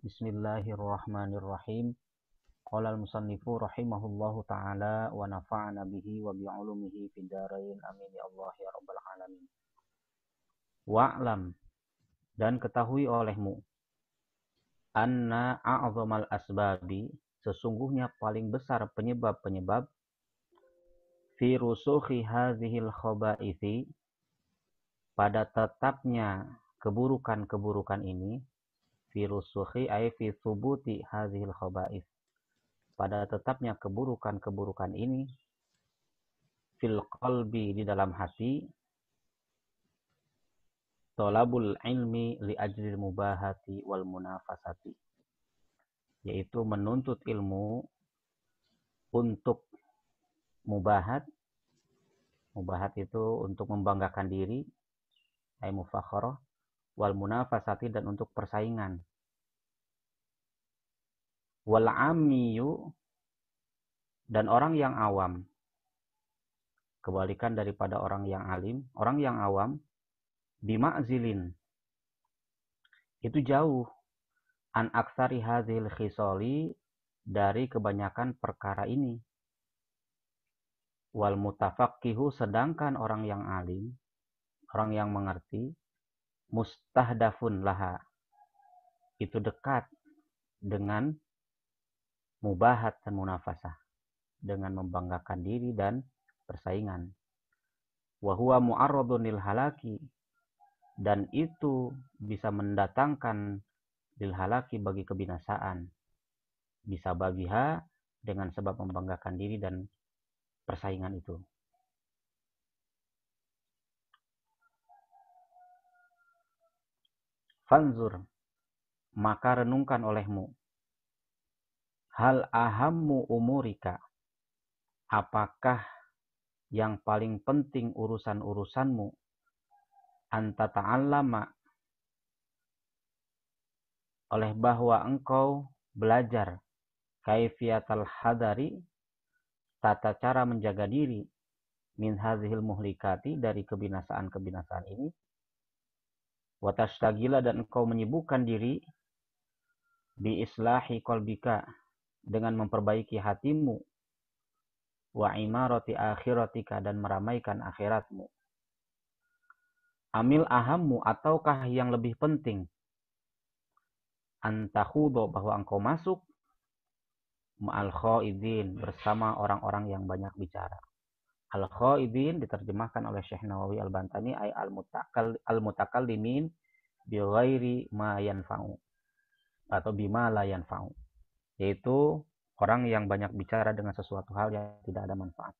Bismillahirrahmanirrahim. Qala al-musannifu rahimahullahu ta'ala wa nafa'ana bihi wa bi'ulumihi fid dharain amin ya Allah ya rabbal alamin. Wa'lam, dan ketahui olehmu, anna a'zamal asbabi, sesungguhnya paling besar penyebab-penyebab, fi rusukhi hadhil khabaithi, pada tetapnya keburukan-keburukan ini, fi rusukhi ay fi thubuti hadhil khabaith, pada tetapnya keburukan-keburukan ini, fil qalbi, di dalam hati, tolabul ilmi li ajlil mubahati wal munafasati, yaitu menuntut ilmu untuk mubahat. Mubahat itu untuk membanggakan diri, ay mufakharah, wal munafasati, dan untuk persaingan. Wal ammiyu, dan orang yang awam, kebalikan daripada orang yang alim. Orang yang awam, bima'zilin, itu jauh, an aksari hadhil khisali, dari kebanyakan perkara ini. Wal mutafaqqihu, sedangkan orang yang alim, orang yang mengerti, mustahdafun laha, itu dekat dengan mubahat dan munafasah, dengan membanggakan diri dan persaingan. Wa huwa mu'arradun lil halaki, dan itu bisa mendatangkan lil halaki, bagi kebinasaan. Bisa bagiha, dengan sebab membanggakan diri dan persaingan itu. Fanzur, maka renungkan olehmu, hal ahammu umurika, apakah yang paling penting urusan-urusanmu, anta ta'allama, oleh bahwa engkau belajar, kaifiyatal hadari, tata cara menjaga diri, min hadhil muhlikati, dari kebinasaan-kebinasaan ini, wa tashtagila, dan engkau menyibukkan diri, bi islahi qalbika, dengan memperbaiki hatimu, wa imarati akhiratika, dan meramaikan akhiratmu. Amil ahammu, ataukah yang lebih penting, antakhudo, bahwa engkau masuk, ma'al khaidin, bersama orang-orang yang banyak bicara. Al-khaidin diterjemahkan oleh Syekh Nawawi Al-Bantani ay al-mutakallimin bi ghairi ma yanfa'u, atau bima la yanfa'u, yaitu orang yang banyak bicara dengan sesuatu hal yang tidak ada manfaat.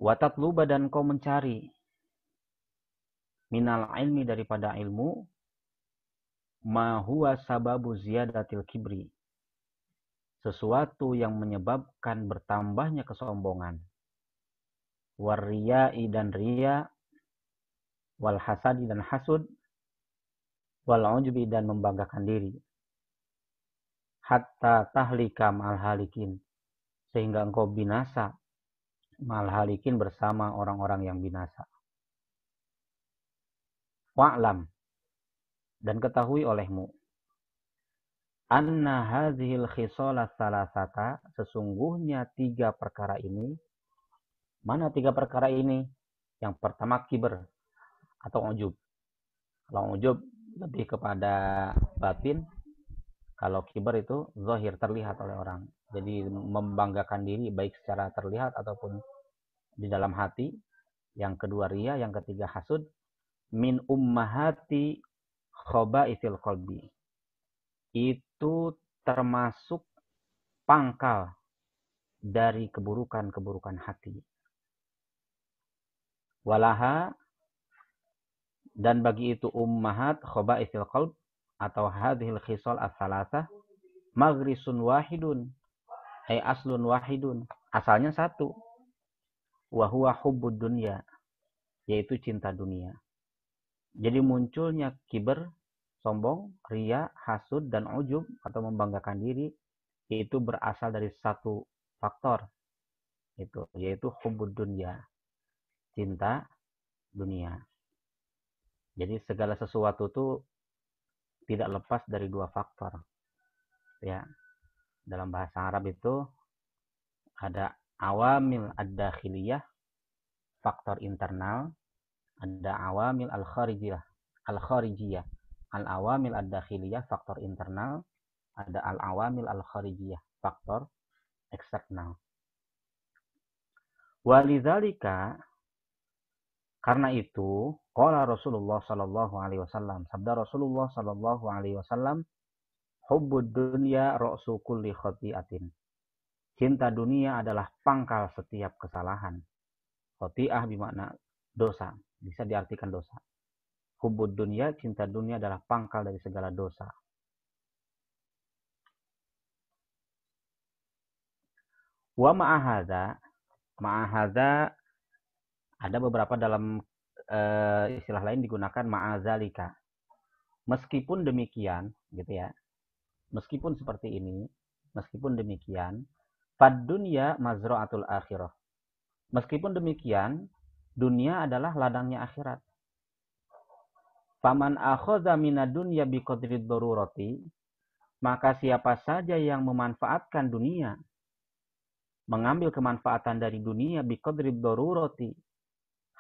Wa tatluba, dan kau mencari, minal ilmi, daripada ilmu, ma huwa sababu ziyadatil kibri, sesuatu yang menyebabkan bertambahnya kesombongan, warriyai, dan riya, wal hasadi, dan hasud, wal ujbi, dan membanggakan diri, hatta tahlika ma'al halikin, sehingga engkau binasa, ma'al halikin, bersama orang-orang yang binasa. Wa'lam, dan ketahui olehmu, anna hadhil khisalah salasata, sesungguhnya tiga perkara ini. Mana tiga perkara ini? Yang pertama kiber atau ujub. Kalau ujub lebih kepada batin, kalau kiber itu zahir, terlihat oleh orang. Jadi membanggakan diri baik secara terlihat ataupun di dalam hati. Yang kedua riya, yang ketiga hasud. Min ummahati khaba'ithil qalbi, itu termasuk pangkal dari keburukan-keburukan hati. Walaha, dan bagi itu ummahat khaba'ithil qalb, atau hadhil khisal as-salasah, maghrisun wahidun, ay aslun wahidun, asalnya satu, wa huwa hubbud dunya, yaitu cinta dunia. Jadi munculnya kiber, sombong, riya, hasud, dan ujub atau membanggakan diri, itu berasal dari satu faktor, itu yaitu hubbud dunya, cinta dunia. Jadi segala sesuatu itu tidak lepas dari dua faktor. Ya, dalam bahasa Arab itu ada awamil ad-dakhiliyah, faktor internal, ada awamil al-kharijiyah. Al-awamil ad-dakhiliyah, faktor internal, ada al-awamil al-kharijiyah, faktor eksternal. Walidzalika, karena itu, qala Rasulullah sallallahu alaihi wasallam, sabda Rasulullah sallallahu alaihi wasallam, hubbud dunya ra'su kulli khati'atin. Cinta dunia adalah pangkal setiap kesalahan. Khati'ah bermakna dosa, bisa diartikan dosa. Hubbud dunya, cinta dunia adalah pangkal dari segala dosa. Wa ma'ahadza ada beberapa dalam istilah lain digunakan ma'azalika. Meskipun demikian, gitu ya. Meskipun seperti ini, meskipun demikian, fad dunya mazra'atul akhirah. Meskipun demikian, dunia adalah ladangnya akhirat. Faman akhadha minad dunya biqadri darurati, maka siapa saja yang memanfaatkan dunia, mengambil kemanfaatan dari dunia biqadri darurati,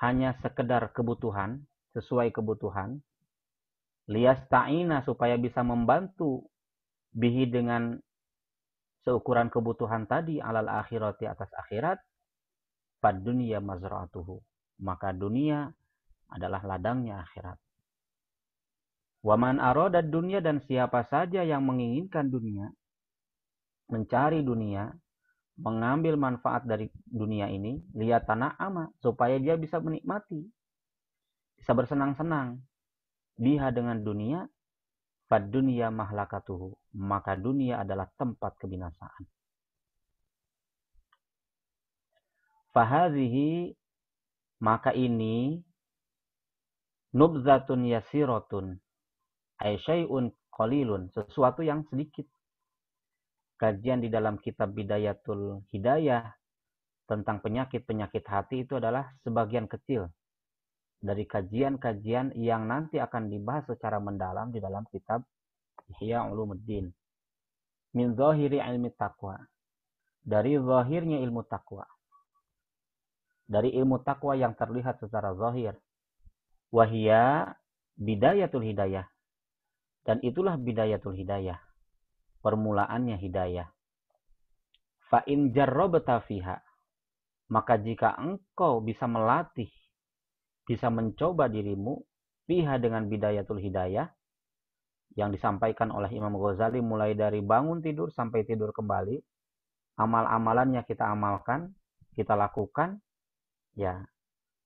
hanya sekedar kebutuhan, sesuai kebutuhan, liyasta'ina, supaya bisa membantu bihi dengan seukuran kebutuhan tadi, alal akhirati, atas akhirat, fad dunya mazra'atuhu, maka dunia adalah ladangnya akhirat. Waman aradad dunya, dan siapa saja yang menginginkan dunia, mencari dunia, mengambil manfaat dari dunia ini, liyatana'ama, supaya dia bisa menikmati, bisa bersenang-senang, biha, dengan dunia, fad dunya mahlakatuhu, maka dunia adalah tempat kebinasaan. Fahadhihi, maka ini, nubzatun yasiratun, ay syai'un qalilun, sesuatu yang sedikit. Kajian di dalam kitab Bidayatul Hidayah tentang penyakit-penyakit hati itu adalah sebagian kecil dari kajian-kajian yang nanti akan dibahas secara mendalam di dalam kitab Ihya Ulumuddin. Min zahiri ilmi taqwa, dari zahirnya ilmu takwa, dari ilmu takwa yang terlihat secara zahir. Wahia bidayatul hidayah, dan itulah bidayatul hidayah, permulaannya hidayah. Fa in jarrabta fiha, maka jika engkau bisa melatih, bisa mencoba dirimu fiha, dengan bidayatul hidayah yang disampaikan oleh Imam Ghazali, mulai dari bangun tidur sampai tidur kembali, amal-amalannya kita amalkan, kita lakukan, ya,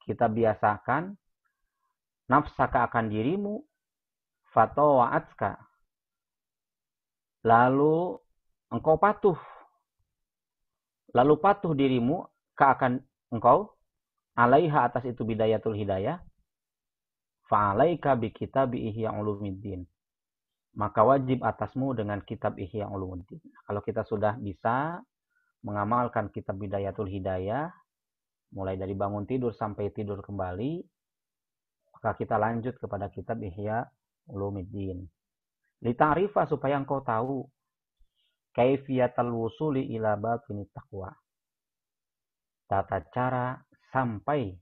kita biasakan, nafsaka, akan dirimu, fatawa'atska, lalu engkau patuh, lalu patuh dirimu, akan engkau, alaiha, atas itu bidayatul hidayah, fa'alaika bikitabi Ihya Ulumuddin, maka wajib atasmu dengan kitab Ihya Ulumuddin. Kalau kita sudah bisa mengamalkan kitab Bidayatul Hidayah, mulai dari bangun tidur sampai tidur kembali, maka kita lanjut kepada kitab Ihya Ulumuddin. Lita'rifa, supaya engkau tahu, kaifiyatal wusuli ila batini taqwa, tata cara sampai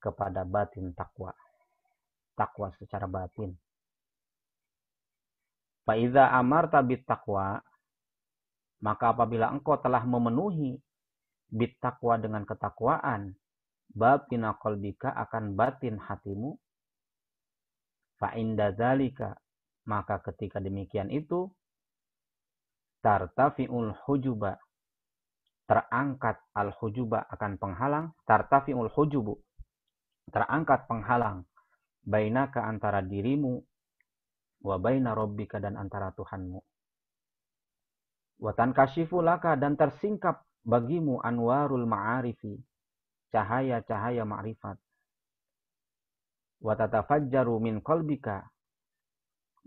kepada batin takwa, takwa secara batin. Faiza amarta bit taqwa, maka apabila engkau telah memenuhi bit taqwa, dengan ketakwaan, batina qalbika, akan batin hatimu, fa inda dzalika, maka ketika demikian itu, tartafiul hujuba, terangkat al hujuba, akan penghalang, tartafiul hujubu, terangkat penghalang, bainaka, antara dirimu, wa baina rabbika, dan antara Tuhanmu, wa tankashifu laka, dan tersingkap bagimu, anwarul ma'arifi, cahaya-cahaya ma'rifat, wa tatafajjaru min qalbika,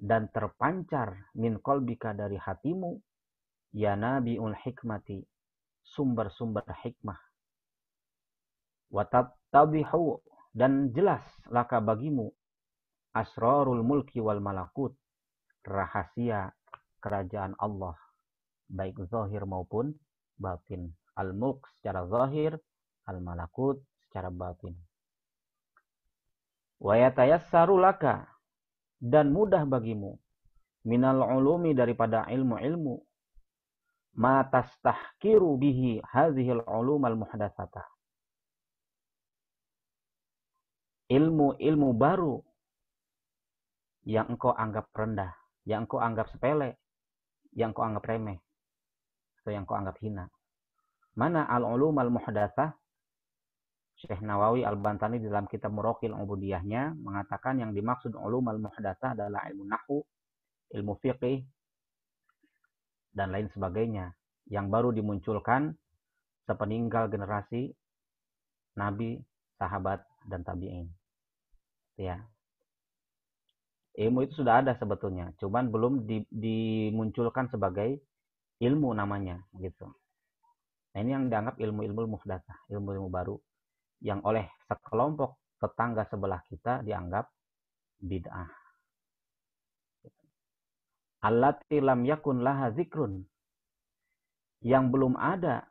dan terpancar min qalbika, dari hatimu, yanabiul hikmati, sumber-sumber hikmah, wa tattabihu, dan jelas laka bagimu, asrarul mulki wal malakut, rahasia kerajaan Allah, baik zahir maupun batin. Al-mulk secara zahir, al-malakut secara batin. Wa yatayassaru laka, dan mudah bagimu, minal ulumi, daripada ilmu-ilmu, ma tastahkiru bihi hadhil ulumal muhdatsata, ilmu-ilmu baru yang engkau anggap rendah, yang engkau anggap sepele, yang engkau anggap remeh, atau yang engkau anggap hina. Mana al-ulum al-muhdatsah? Syekh Nawawi Al-Bantani dalam kitab Muraqil Ubudiyahnya mengatakan yang dimaksud ulum al-muhdatsah adalah ilmu nahwu, ilmu fiqih, dan lain sebagainya yang baru dimunculkan sepeninggal generasi Nabi, sahabat, dan tabi'in. Ya. Ilmu itu sudah ada sebetulnya, cuman belum dimunculkan sebagai ilmu namanya gitu. Nah, ini yang dianggap ilmu-ilmu muhdatsah, ilmu-ilmu baru yang oleh sekelompok tetangga sebelah kita dianggap bid'ah. Allati lam yakun laha zikrun, yang belum ada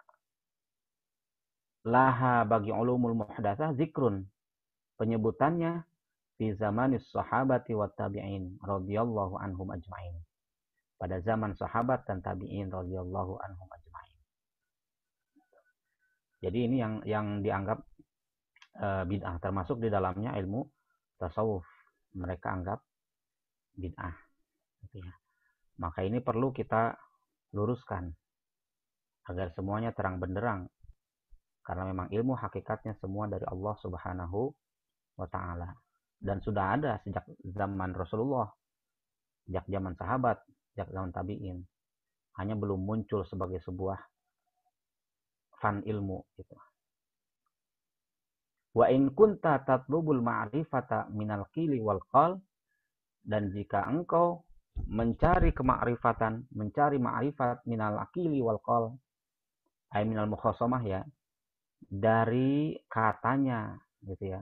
laha bagi ulumul muhdatsah zikrun, penyebutannya fi zamanis sahabati wat tabi'in radhiyallahu anhum ajma'in, pada zaman sahabat dan tabi'in radhiyallahu anhum ajma'in. Jadi ini yang dianggap bid'ah, termasuk di dalamnya ilmu tasawuf, mereka anggap bid'ah gitu ya. Maka ini perlu kita luruskan agar semuanya terang benderang, karena memang ilmu hakikatnya semua dari Allah Subhanahu wa taala, dan sudah ada sejak zaman Rasulullah, sejak zaman sahabat, sejak zaman tabi'in, hanya belum muncul sebagai sebuah fan ilmu gitu. Wa in kunta tatlubul ma'rifata minal qili wal qal, dan jika engkau mencari kemakrifatan, mencari ma'rifat minal aqili wal qal, ay minal mukhasamah ya, dari katanya gitu ya,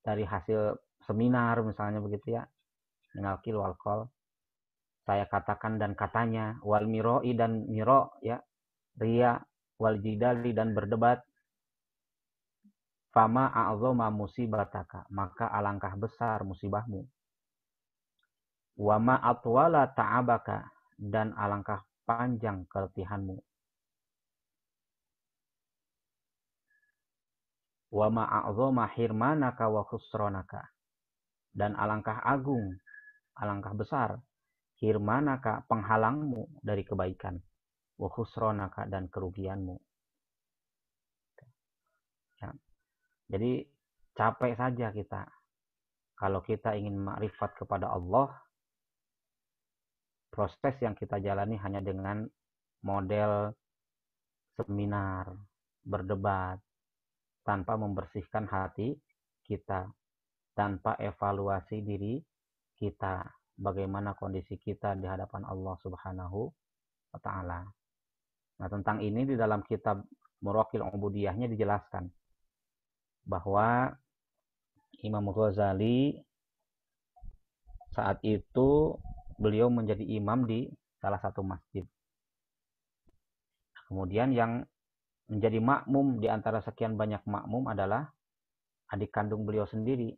dari hasil seminar misalnya begitu ya, minal qil wal qal, saya katakan dan katanya, wal miroi, dan miro ya, ria, wal jidali, dan berdebat, fama a'zama musibataka, maka alangkah besar musibahmu, wama atwala ta'abaka, dan alangkah panjang keletihanmu, wama a'zama hirmanaka wa khusranaka, dan alangkah agung, alangkah besar hirmanaka, penghalangmu dari kebaikan, wa khusranaka, dan kerugianmu. Ya. Jadi capek saja kita kalau kita ingin makrifat kepada Allah. Proses yang kita jalani hanya dengan model seminar, berdebat, tanpa membersihkan hati kita, tanpa evaluasi diri kita, bagaimana kondisi kita di hadapan Allah Subhanahu wa taala. Nah, tentang ini di dalam kitab Muraqil Ubudiyahnya dijelaskan bahwa Imam Ghazali saat itu beliau menjadi imam di salah satu masjid. Kemudian yang menjadi makmum di antara sekian banyak makmum adalah adik kandung beliau sendiri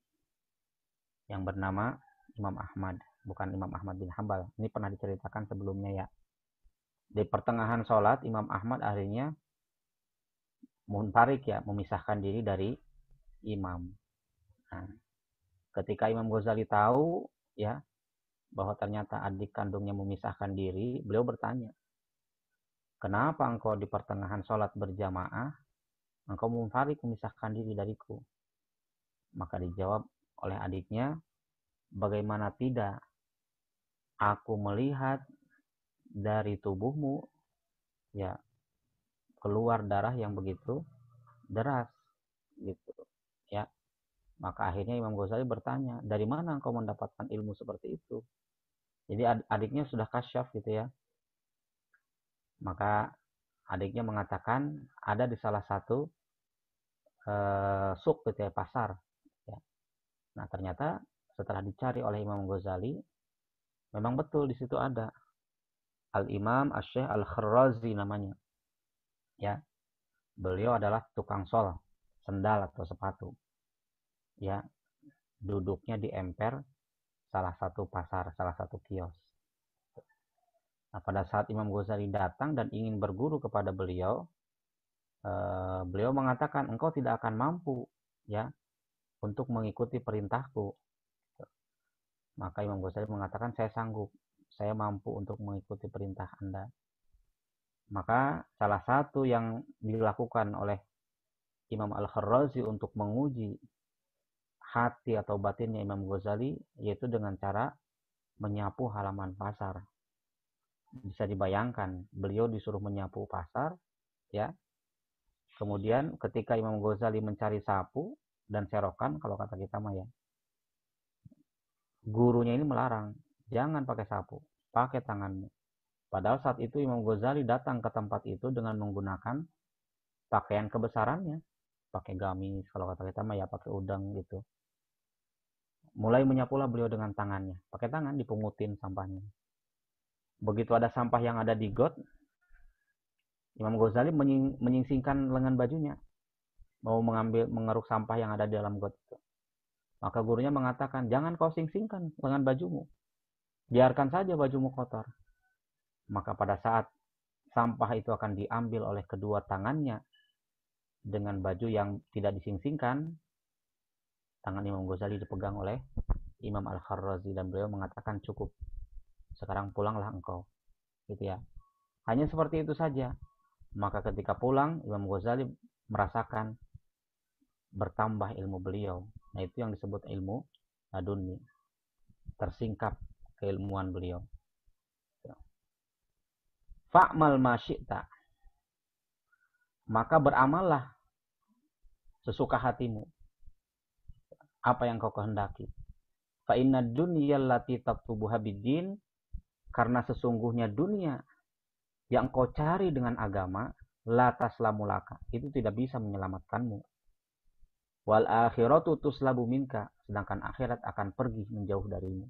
yang bernama Imam Ahmad, bukan Imam Ahmad bin Hambal. Ini pernah diceritakan sebelumnya ya. Di pertengahan sholat, Imam Ahmad akhirnya munfarik ya, memisahkan diri dari imam. Nah, ketika Imam Ghazali tahu ya bahwa ternyata adik kandungnya memisahkan diri, beliau bertanya, kenapa engkau di pertengahan sholat berjamaah, engkau munfarik, memisahkan diri dariku? Maka dijawab oleh adiknya, bagaimana tidak, aku melihat dari tubuhmu ya keluar darah yang begitu deras gitu ya. Maka akhirnya Imam Ghazali bertanya, dari mana engkau mendapatkan ilmu seperti itu? Jadi adiknya sudah kasyaf gitu ya. Maka adiknya mengatakan ada di salah satu suk gitu ya, pasar ya. Nah, ternyata setelah dicari oleh Imam Ghazali, memang betul di situ ada Al-Imam Asy-Syaikh Al-Kharrazi namanya. Ya, beliau adalah tukang sol, sendal atau sepatu. Ya, duduknya di emper salah satu pasar, salah satu kios. Nah, pada saat Imam Ghazali datang dan ingin berguru kepada beliau, beliau mengatakan, engkau tidak akan mampu ya untuk mengikuti perintahku. Maka Imam Ghazali mengatakan, saya sanggup, saya mampu untuk mengikuti perintah Anda. Maka salah satu yang dilakukan oleh Imam Al-Kharrazi untuk menguji hati atau batinnya Imam Ghazali, yaitu dengan cara menyapu halaman pasar. Bisa dibayangkan, beliau disuruh menyapu pasar, ya. Kemudian ketika Imam Ghazali mencari sapu dan serokan, kalau kata kita mah ya, gurunya ini melarang, jangan pakai sapu, pakai tanganmu. Padahal saat itu Imam Ghazali datang ke tempat itu dengan menggunakan pakaian kebesarannya, pakai gamis, kalau kata kita mah ya pakai udang gitu. Mulai menyapulah beliau dengan tangannya, pakai tangan dipungutin sampahnya. Begitu ada sampah yang ada di got, Imam Ghazali menyingsingkan lengan bajunya, mau mengeruk sampah yang ada di dalam got itu. Maka gurunya mengatakan, jangan kau singsingkan lengan bajumu, biarkan saja bajumu kotor. Maka pada saat sampah itu akan diambil oleh kedua tangannya dengan baju yang tidak disingsingkan, tangan Imam Ghazali dipegang oleh Imam Al-Kharrazi dan beliau mengatakan, cukup, sekarang pulanglah engkau, gitu ya. Hanya seperti itu saja. Maka ketika pulang, Imam Ghazali merasakan bertambah ilmu beliau. Nah, itu yang disebut ilmu laduni, tersingkap keilmuan beliau. Fa'mal ma syi'ta, maka beramallah sesuka hatimu, apa yang kau kehendaki. Fa inna dunya allati tatlubuha bid-din, karena sesungguhnya dunia yang kau cari dengan agama, la taslamu laka, itu tidak bisa menyelamatkanmu. Wal akhiratu tuslabu minka, sedangkan akhirat akan pergi menjauh darimu.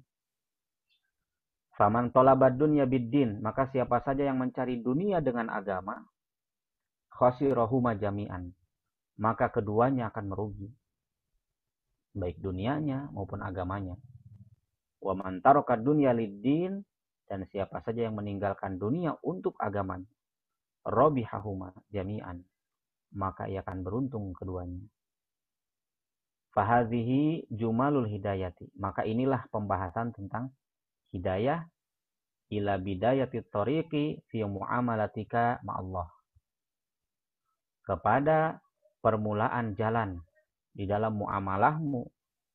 Faman talabad dunya bid-din, maka siapa saja yang mencari dunia dengan agama, khasirahuma jami'an, maka keduanya akan merugi, baik dunianya maupun agamanya. Wa man taraka dunya lid-din, dan siapa saja yang meninggalkan dunia untuk agamanya, robihahuma jami'an, maka ia akan beruntung keduanya. Fahadhihi jumalul hidayati, maka inilah pembahasan tentang hidayah ila bidayati tariqi fi muamalatika ma'allah, kepada permulaan jalan di dalam muamalahmu,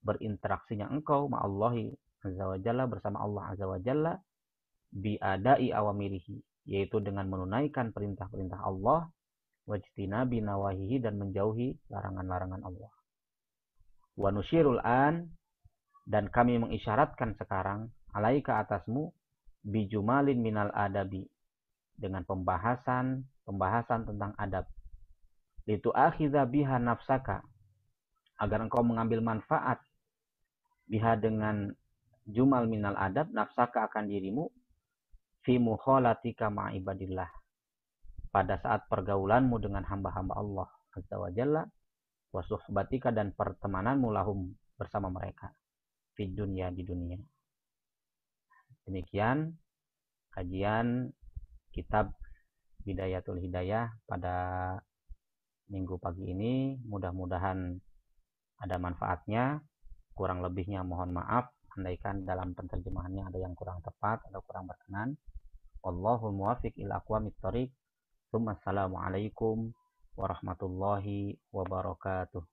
berinteraksinya engkau ma'allahi azza wa jalla, bersama Allah azza wa jalla, biadai awamirihi, yaitu dengan menunaikan perintah-perintah Allah, wajtinabi nawahihi, dan menjauhi larangan-larangan Allah. Wa nusyirul an, dan kami mengisyaratkan sekarang, alaika atasmu, bijumalin minal adabi, dengan pembahasan tentang adab. Litu akhidha biha nafsaka, agar engkau mengambil manfaat biha dengan jumal minal adab, nafsaka akan dirimu, fi mukhalatika ma'ibadillah, pada saat pergaulanmu dengan hamba-hamba Allah azza wa jalla, wa suhbatika, dan pertemananmu lahum, bersama mereka, di dunia, di dunia. Demikian kajian kitab Bidayatul Hidayah pada minggu pagi ini. Mudah-mudahan ada manfaatnya. Kurang lebihnya mohon maaf, andaikan dalam penterjemahannya ada yang kurang tepat atau kurang berkenan. Wallahu muwaffiq ila aqwamit thoriq. Assalamualaikum warahmatullahi wabarakatuh.